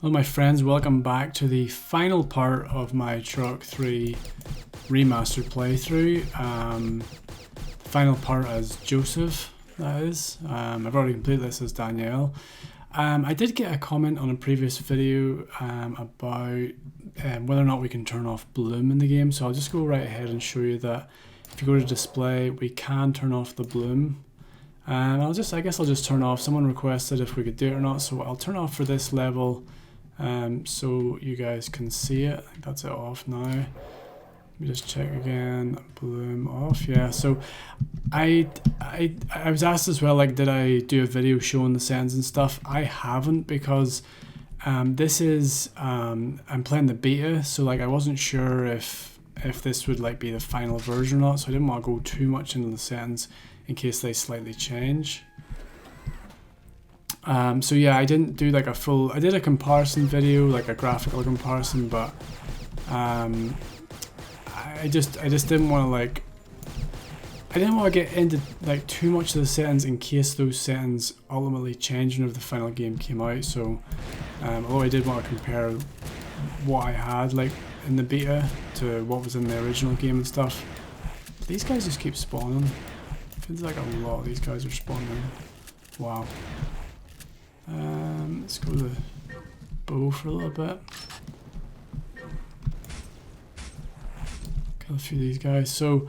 Hello my friends, welcome back to the final part of my Turok 3 Remastered playthrough. Final part as Joseph, that is. I've already completed this as Danielle. I did get a comment on a previous video about whether or not we can turn off bloom in the game, so I'll just go right ahead and show you that if you go to display, we can turn off the bloom. And I guess I'll just turn off. Someone requested if we could do it or not, so I'll turn off for this level. So you guys can see it. I think that's it off now. Let me just check again. Bloom off. Yeah. So I was asked as well, like, did I do a video showing the settings and stuff? I haven't, because this is I'm playing the beta, so like I wasn't sure if this would like be the final version or not, so I didn't want to go too much into the settings in case they slightly change. So yeah, I didn't do like I did a comparison video, like a graphical comparison, but I just didn't want to I didn't want to get into like too much of the settings in case those settings ultimately changed whenever the final game came out. So although I did want to compare what I had like in the beta to what was in the original game and stuff. These guys just keep spawning. Feels like a lot of these guys are spawning. Wow. Let's go to the bow for a little bit. Kill a few of these guys. So,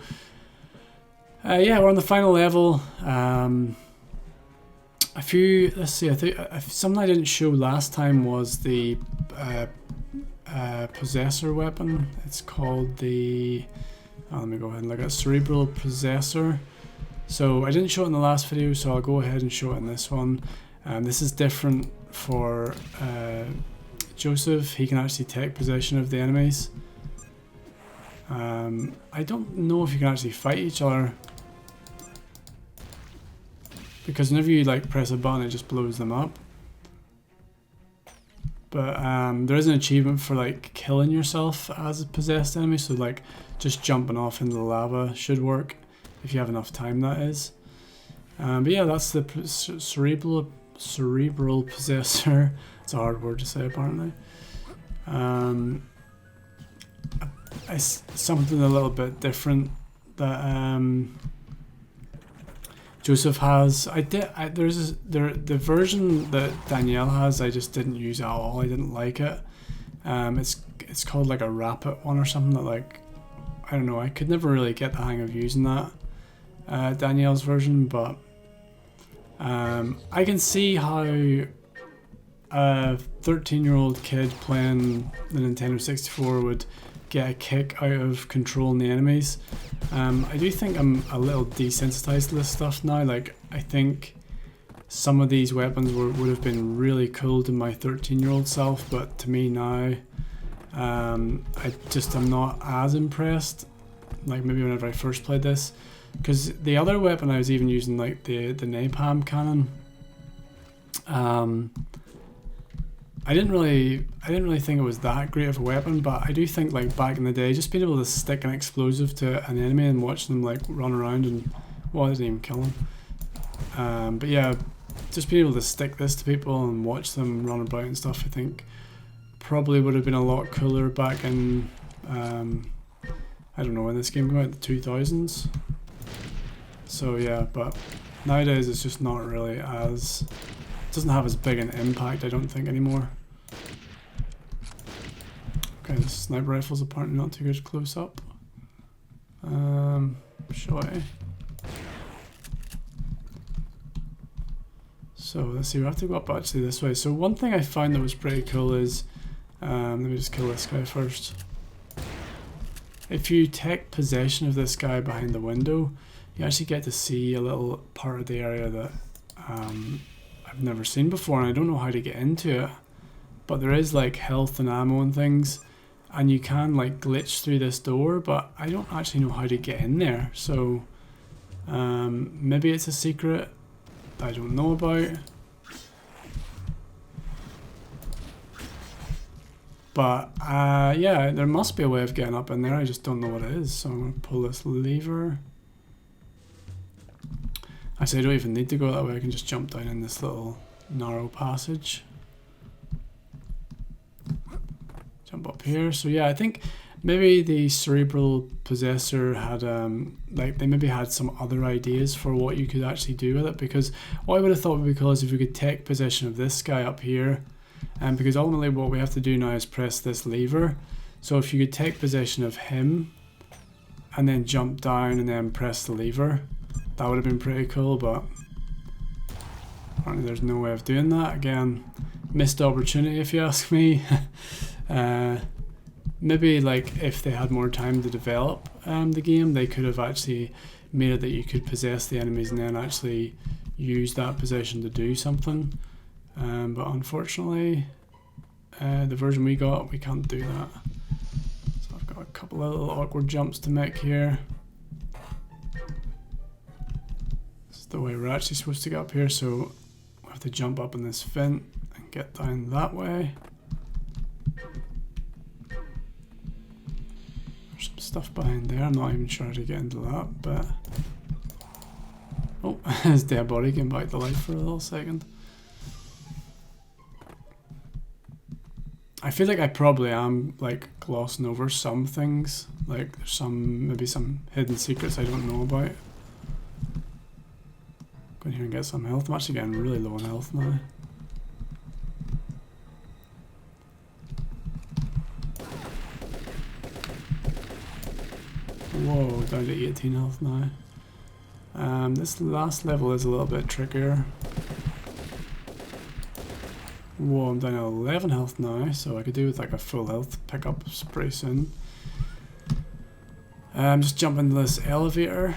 yeah, we're on the final level. Let's see, I think something I didn't show last time was the possessor weapon. It's called the, let me go ahead and look at Cerebral Possessor. So I didn't show it in the last video, so I'll go ahead and show it in this one. This is different for Joseph. He can actually take possession of the enemies. I don't know if you can actually fight each other, because whenever you like press a button, it just blows them up. But there is an achievement for like killing yourself as a possessed enemy, so like just jumping off into the lava should work if you have enough time, that is. But yeah, that's the Cerebral Possessor. It's a hard word to say apparently. Something a little bit different that Joseph has. The version that Danielle has, I just didn't use at all. I didn't like it. It's called like a rapid one or something that, like, I don't know, I could never really get the hang of using that Danielle's version, but I can see how a 13-year-old kid playing the Nintendo 64 would get a kick out of controlling the enemies. I do think I'm a little desensitized to this stuff now. Like, I think some of these weapons would have been really cool to my 13-year-old self, but to me now, I'm not as impressed. Like maybe whenever I first played this. Because the other weapon I was even using, like the napalm cannon, I didn't really think it was that great of a weapon, but I do think like back in the day, just being able to stick an explosive to an enemy and watch them like run around and, well, I didn't even kill them. But yeah, just being able to stick this to people and watch them run about and stuff, I think probably would have been a lot cooler back in, I don't know when this game came out, the 2000s. So yeah, but nowadays it's just not really as, it doesn't have as big an impact, I don't think, anymore. Okay, the sniper rifle's apparently not too good close up. Shy. So let's see, we have to go up actually this way. So one thing I found that was pretty cool is, let me just kill this guy first. If you take possession of this guy behind the window, you actually get to see a little part of the area that I've never seen before, and I don't know how to get into it. But there is like health and ammo and things, and you can like glitch through this door, but I don't actually know how to get in there. So maybe it's a secret that I don't know about. But yeah, there must be a way of getting up in there, I just don't know what it is. So I'm going to pull this lever. Actually, I don't even need to go that way, I can just jump down in this little narrow passage. Jump up here. So yeah, I think maybe the Cerebral Possessor had like they maybe had some other ideas for what you could actually do with it, because what I would have thought would be cool is if we could take possession of this guy up here, and because ultimately what we have to do now is press this lever. So if you could take possession of him and then jump down and then press the lever, that would have been pretty cool, but apparently there's no way of doing that. Again, missed opportunity if you ask me. Maybe like if they had more time to develop the game, they could have actually made it that you could possess the enemies and then actually use that possession to do something. But unfortunately, the version we got, we can't do that. So I've got a couple of little awkward jumps to make here. This is the way we're actually supposed to get up here, so we have to jump up in this vent and get down that way. There's some stuff behind there, I'm not even sure how to get into that, but... Oh, his dead body came back to life for a little second. I feel like I probably am like glossing over some things, like there's some, maybe some hidden secrets I don't know about. Go in here and get some health. I'm actually getting really low on health now. Whoa, down to 18 health now. This last level is a little bit trickier. Whoa, I'm down to 11 health now, so I could do with like a full health pickup pretty soon. Just jump into this elevator.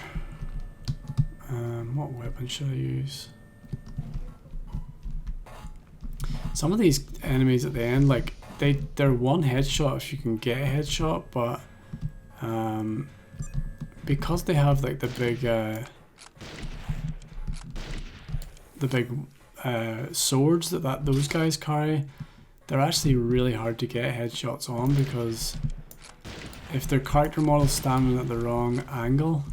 What weapon should I use? Some of these enemies at the end, like they're one headshot if you can get a headshot, but because they have like the big swords that those guys carry, they're actually really hard to get headshots on, because if their character model's standing at the wrong angle,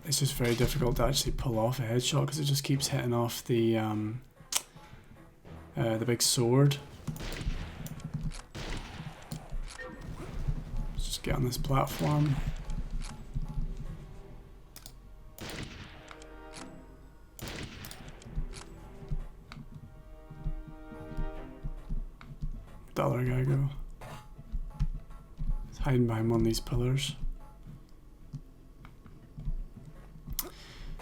it's just very difficult to actually pull off a headshot because it just keeps hitting off the big sword. Let's just get on this platform. The other guy go. He's hiding behind one of these pillars.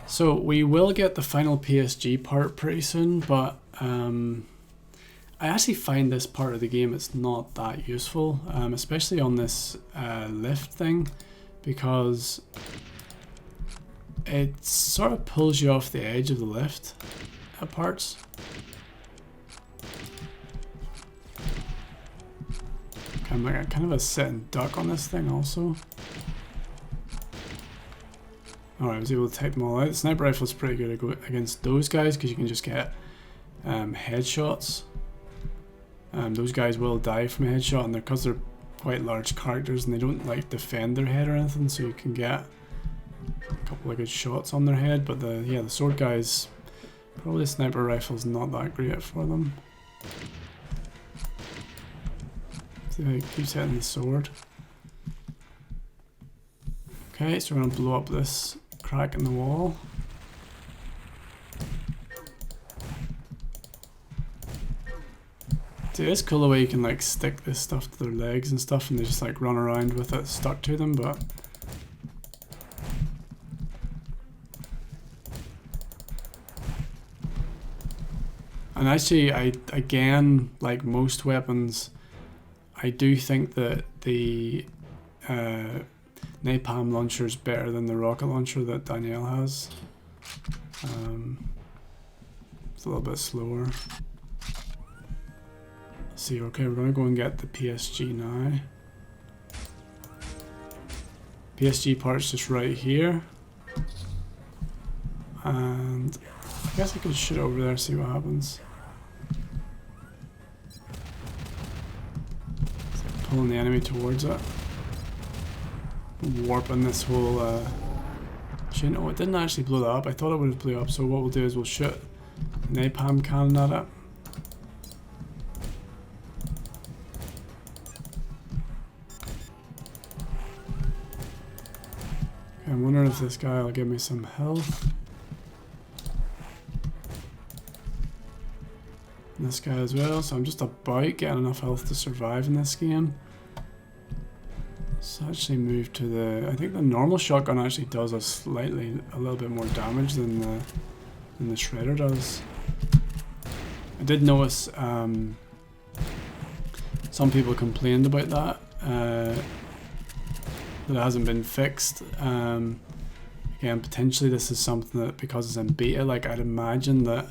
So we will get the final PSG part pretty soon, but I actually find this part of the game it's not that useful, especially on this lift thing, because it sort of pulls you off the edge of the lift at parts. I'm like kind of a sitting duck on this thing also. Alright, I was able to take them all out. The sniper rifle is pretty good against those guys because you can just get headshots. Those guys will die from a headshot, and because they're quite large characters and they don't like defend their head or anything, so you can get a couple of good shots on their head. But the sword guys, probably the sniper rifle's not that great for them. See how he keeps hitting the sword. Okay, so we're gonna blow up this crack in the wall. See, it's cool the way you can like stick this stuff to their legs and stuff, and they just like run around with it stuck to them, but and actually again, like most weapons, I do think that the napalm launcher is better than the rocket launcher that Danielle has. It's a little bit slower. Let's see, okay, we're gonna go and get the PSG now. PSG part's just right here. And I guess I could shoot over there, see what happens. It's like pulling the enemy towards it. Warping this whole actually no, it didn't actually blow that up. I thought it would have blew up, so what we'll do is we'll shoot a napalm cannon at it. I'm wondering if this guy will give me some health. And this guy as well, so I'm just about getting enough health to survive in this game. So actually move to the, I think the normal shotgun actually does a little bit more damage than the shredder does. I did notice some people complained about that, that it hasn't been fixed. Again, potentially this is something that, because it's in beta, like I'd imagine that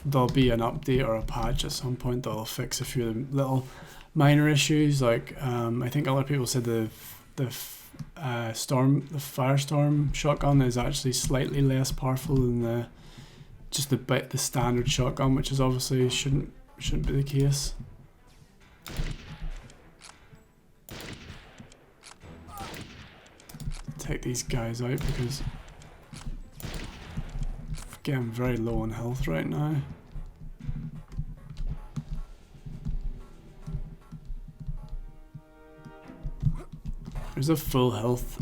there'll be an update or a patch at some point that'll fix a few of the little minor issues. Like I think a lot of people said the firestorm shotgun is actually slightly less powerful than the standard shotgun, which is obviously shouldn't be the case. Take these guys out because I'm getting very low on health right now. There's a full health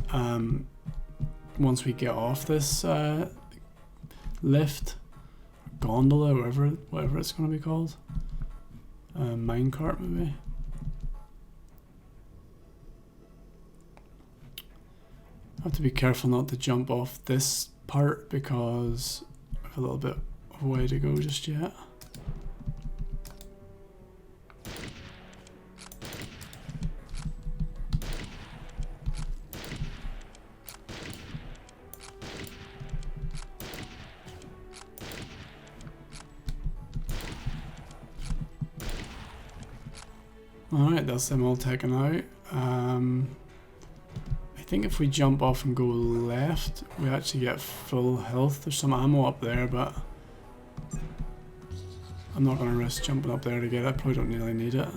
once we get off this lift, gondola, whatever it's going to be called, minecart maybe. I have to be careful not to jump off this part because I have a little bit of a way to go just yet. Alright, that's them all taken out. I think if we jump off and go left, we actually get full health. There's some ammo up there, but I'm not going to risk jumping up there to get it. I probably don't really need it.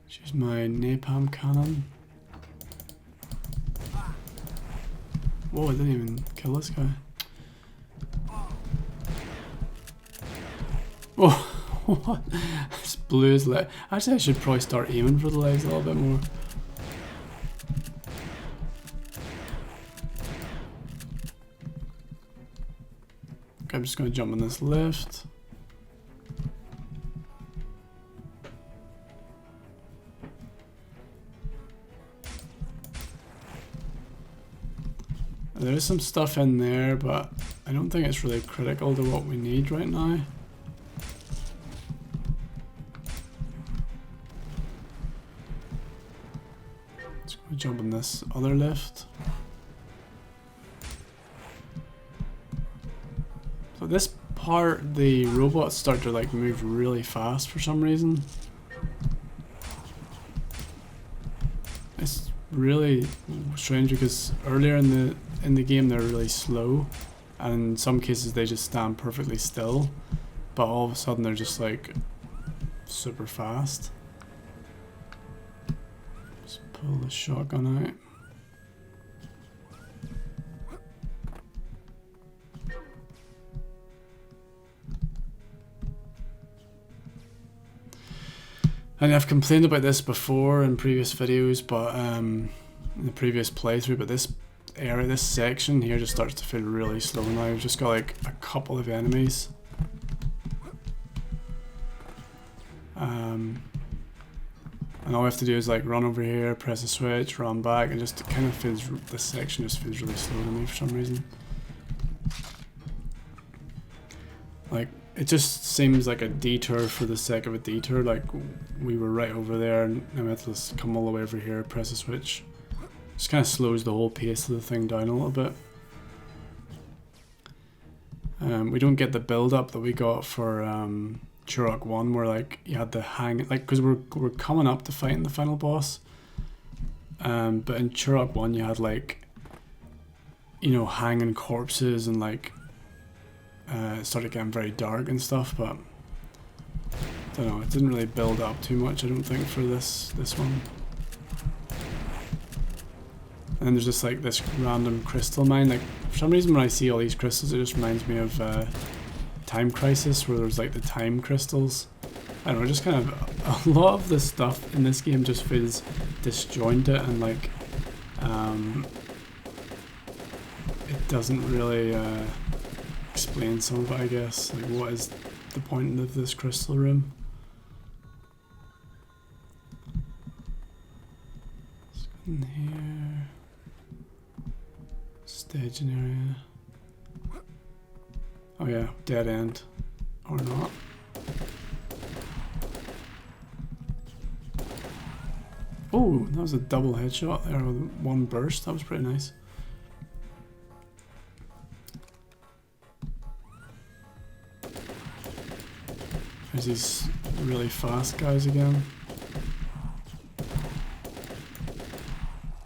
Use my napalm cannon. Whoa, I didn't even kill this guy. Oh, what? I just blew his leg. Actually, I should probably start aiming for the legs a little bit more. Okay, I'm just going to jump on this lift. There is some stuff in there, but I don't think it's really critical to what we need right now. Let's go jump on this other lift. So this part, the robots start to like move really fast for some reason. It's really strange because earlier in the game they're really slow, and in some cases they just stand perfectly still, but all of a sudden they're just like super fast. Just pull the shotgun out. And I've complained about this before in previous videos, but in the previous playthrough, but this area, this section here just starts to feel really slow now. We've just got like a couple of enemies. And all we have to do is like run over here, press a switch, run back, and just kind of feels, this section just feels really slow to me for some reason. Like, it just seems like a detour for the sake of a detour. Like, we were right over there and we had to just come all the way over here, press a switch. Just kind of slows the whole pace of the thing down a little bit. We don't get the build up that we got for Turok 1, where like you had to hang, like, because we're coming up to fighting the final boss. But in Turok 1 you had like, you know, hanging corpses and like it started getting very dark and stuff, but I don't know, it didn't really build up too much, I don't think, for this one. And then there's just like this random crystal mine. Like, for some reason when I see all these crystals, it just reminds me of Time Crisis, where there's like the time crystals. I don't know, just kind of a lot of the stuff in this game just feels disjointed and like it doesn't really explain some of it, I guess. Like, what is the point of this crystal room? Let's go in here. Staging area. Oh yeah, dead end. Or not. Oh, that was a double headshot there with one burst. That was pretty nice. There's these really fast guys again.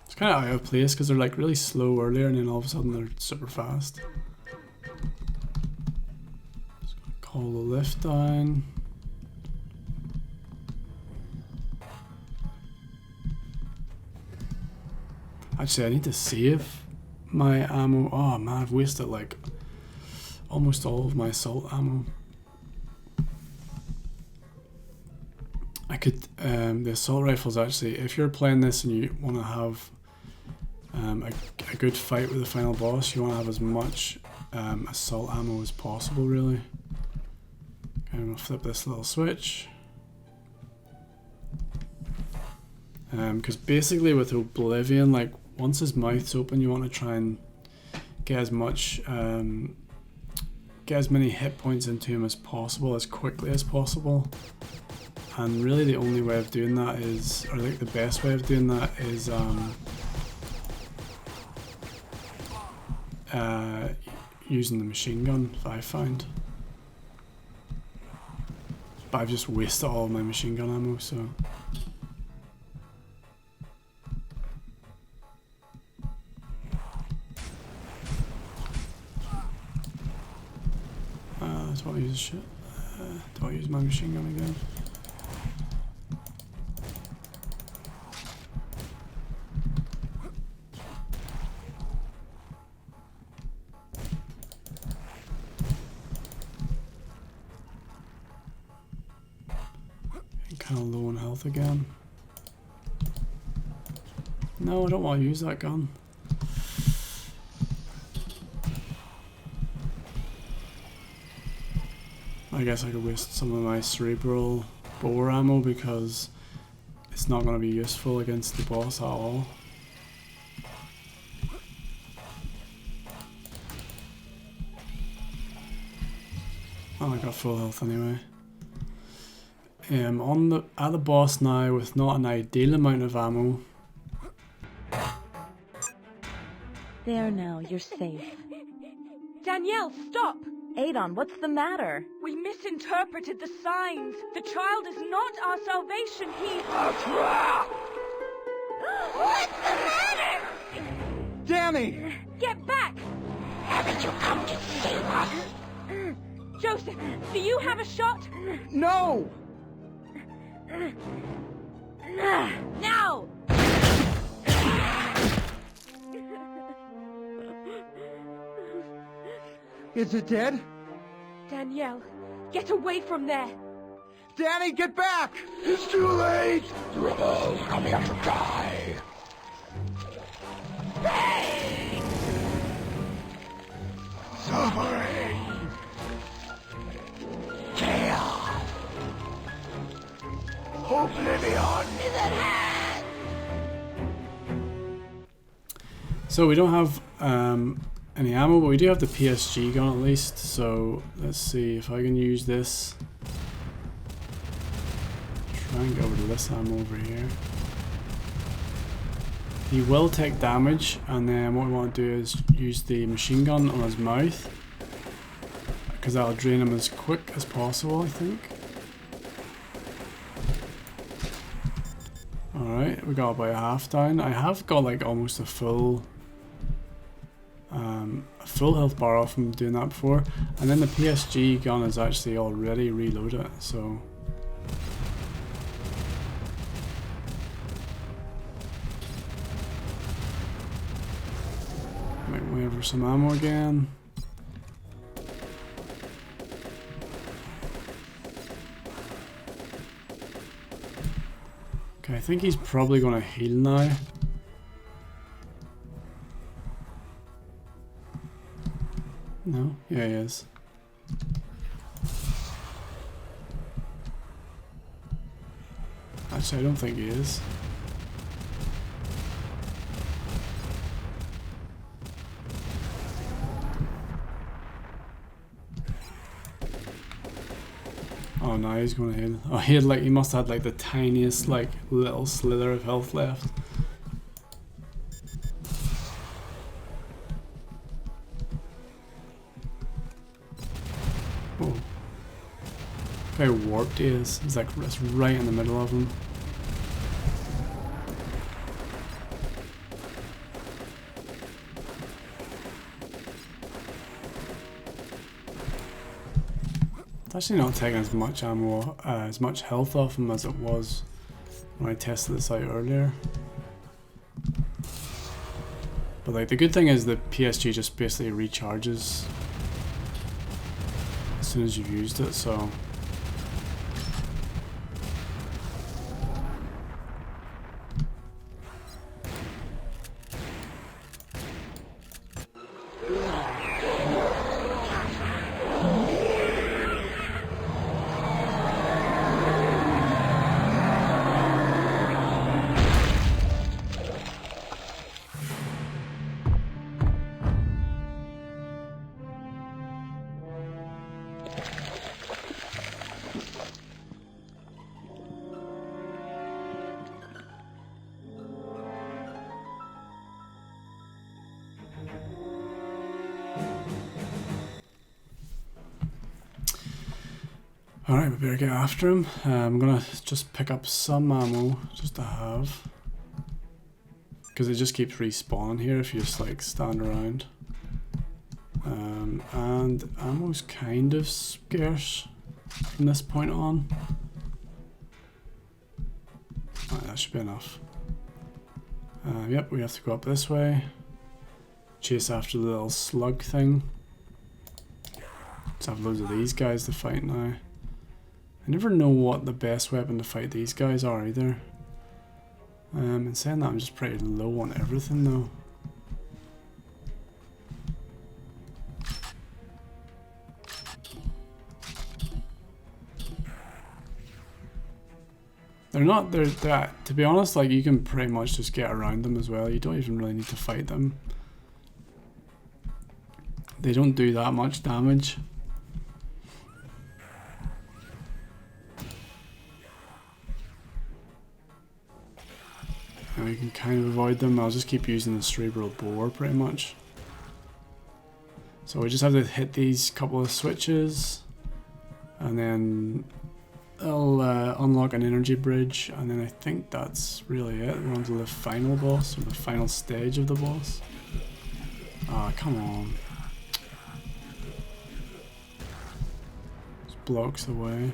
It's kind of out of place because they're like really slow earlier and then all of a sudden they're super fast. Just gonna call the lift down. Actually, I need to save my ammo. Oh man, I've wasted like almost all of my assault ammo. I could, the assault rifles actually, if you're playing this and you want to have a good fight with the final boss, you want to have as much assault ammo as possible, really. Okay, I'm going to flip this little switch. Because basically with Oblivion, like once his mouth's open, you want to try and get as much, get as many hit points into him as possible, as quickly as possible. And really the only way of doing that is, or like the best way of doing that is using the machine gun, I found. But I've just wasted all of my machine gun ammo, so. Do I use shit? Do I use my machine gun again? Kind of low on health again. No, I don't want to use that gun. I guess I could waste some of my cerebral bore ammo because it's not going to be useful against the boss at all. Oh, I got full health anyway. At the boss now with not an ideal amount of ammo. There now, you're safe. Danielle, stop! Adon, what's the matter? We misinterpreted the signs. The child is not our salvation. He... What's the matter? Danny! Get back! Haven't you come to save us? Joseph, do you have a shot? No! Now! Is it dead? Danielle, get away from there! Danny, get back! It's too late! The rebels come here to die. Pain! Suffering! Chaos! Oblivion is at hand! So we don't have any ammo, but we do have the PSG gun at least, so let's see if I can use this. Try and get over to this ammo over here. He will take damage, and then what we want to do is use the machine gun on his mouth, because that'll drain him as quick as possible, I think. Alright, we got about half down. I have got like almost a full health bar off from doing that before, and then the PSG gun is actually already reloaded, so might wait for some ammo again. I think he's probably gonna heal now. No? Yeah, he is. Actually, I don't think he is. Oh no, he's gonna heal. Oh, he must have had like the tiniest like little slither of health left. Oh. How warped he is. He's like it's right in the middle of him. It's actually not taking as much ammo, as much health off him as it was when I tested this out earlier. But like the good thing is the PSG just basically recharges as soon as you've used it, so. Alright, we better get after him. I'm gonna just pick up some ammo just to have. Because it just keeps respawning here if you just like stand around. And ammo's kind of scarce from this point on. Alright, that should be enough. Yep, we have to go up this way. Chase after the little slug thing. Let's have loads of these guys to fight now. I never know what the best weapon to fight these guys are either. And saying that, I'm just pretty low on everything though. They're that, to be honest, like you can pretty much just get around them as well. You don't even really need to fight them. They don't do that much damage. And we can kind of avoid them. I'll just keep using the cerebral bore pretty much. So we just have to hit these couple of switches and then it'll unlock an energy bridge, and then I think that's really it. We're on to the final boss, or the final stage of the boss. Ah, come on. Just blocks the way.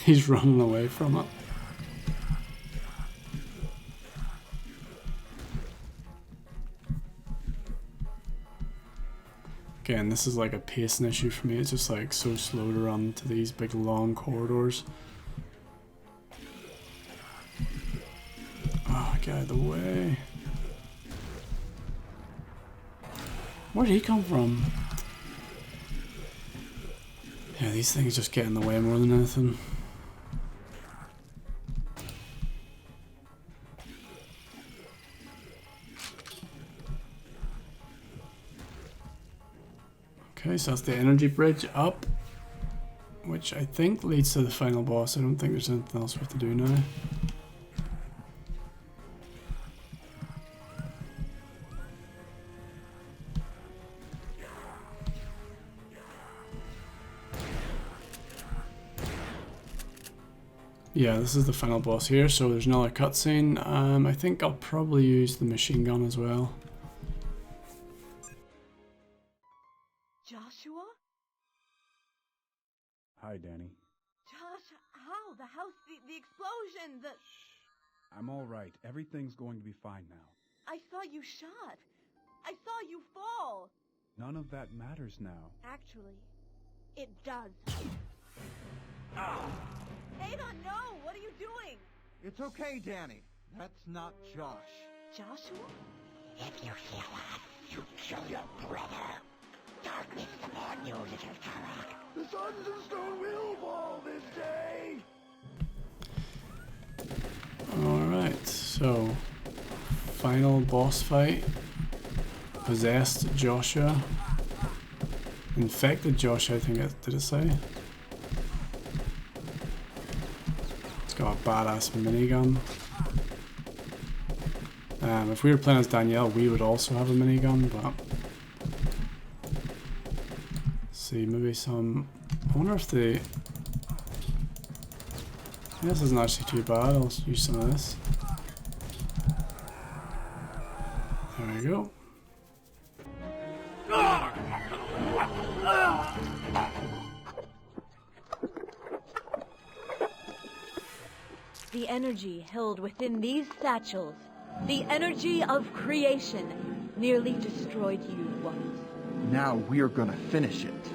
He's running away from it. Again, this is like a pacing issue for me. It's just like so slow to run to these big long corridors. Oh, get out of the way. Where did he come from? Yeah, these things just get in the way more than anything. Okay, so that's the energy bridge up, which I think leads to the final boss. I don't think there's anything else we have to do now. Yeah, this is the final boss here, so there's another cutscene. I think I'll probably use the machine gun as well. Joshua? Hi, Danny. Josh, how? The house, the explosion, the... I'm all right. Everything's going to be fine now. I saw you shot. I saw you fall. None of that matters now. Actually, it does. Adon, no! What are you doing? It's okay, Danny. That's not Josh. Joshua? If you hear us, you kill your brother. Darkness upon you, little Turok. The suns and stone will fall this day! Alright, so final boss fight. Possessed Joshua. Infected Joshua, I think did it say? It's got a badass minigun. If we were playing as Danielle, we would also have a minigun, but let's see, maybe some. I wonder if the. This isn't actually too bad. I'll use some of this. There we go. The energy held within these satchels, the energy of creation, nearly destroyed you once. Now we're gonna finish it.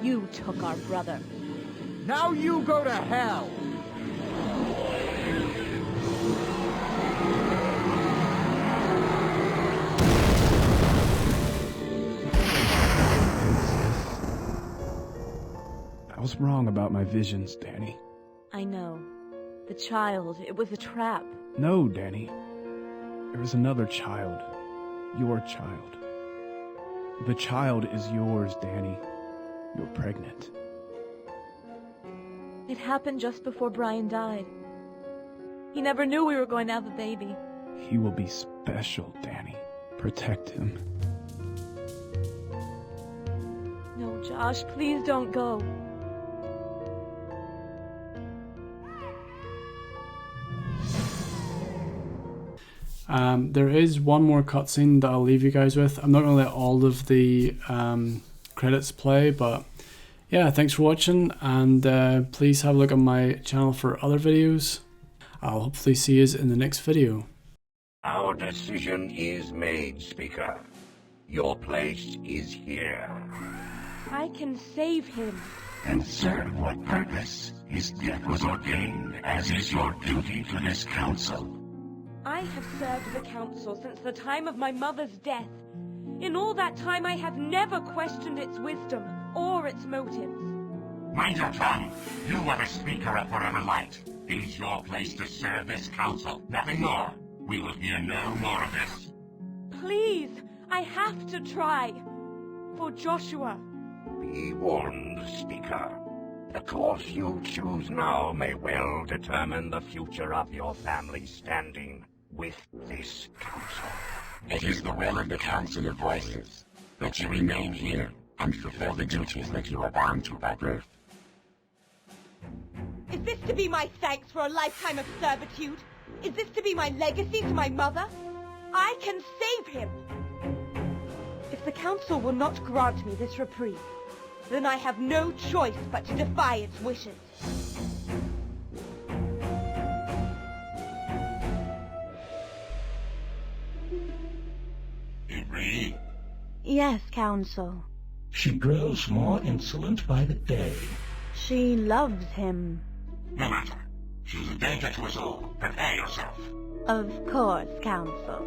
You took our brother. Now you go to hell! I was wrong about my visions, Danny. I know. The child, it was a trap. No, Danny. There is another child. Your child. The child is yours, Danny. You're pregnant. It happened just before Brian died. He never knew we were going to have a baby. He will be special, Danny. Protect him. No, Josh, please don't go. There is one more cutscene that I'll leave you guys with. I'm not going to let all of the credits play, but yeah, thanks for watching, and please have a look on my channel for other videos. I'll hopefully see you in the next video. Our decision is made, Speaker. Your place is here. I can save him. And serve what purpose? His death was ordained, as is your duty to this council. I have served the council since the time of my mother's death. In all that time, I have never questioned its wisdom or its motives. Mind your tongue. You are the Speaker of Forever Light. It is your place to serve this council, nothing more. We will hear no more of this. Please, I have to try. For Joshua. Be warned, Speaker. The course you choose now may well determine the future of your family's standing with this council. It is the will of the Council of Voices that you remain here and fulfill the duties that you are bound to by birth. Is this to be my thanks for a lifetime of servitude? Is this to be my legacy to my mother? I can save him! If the council will not grant me this reprieve, then I have no choice but to defy its wishes. Ivry, Yes, Council. she grows more insolent by the day. She loves him. No matter. She's a danger to us all. Prepare yourself. Of course, Council.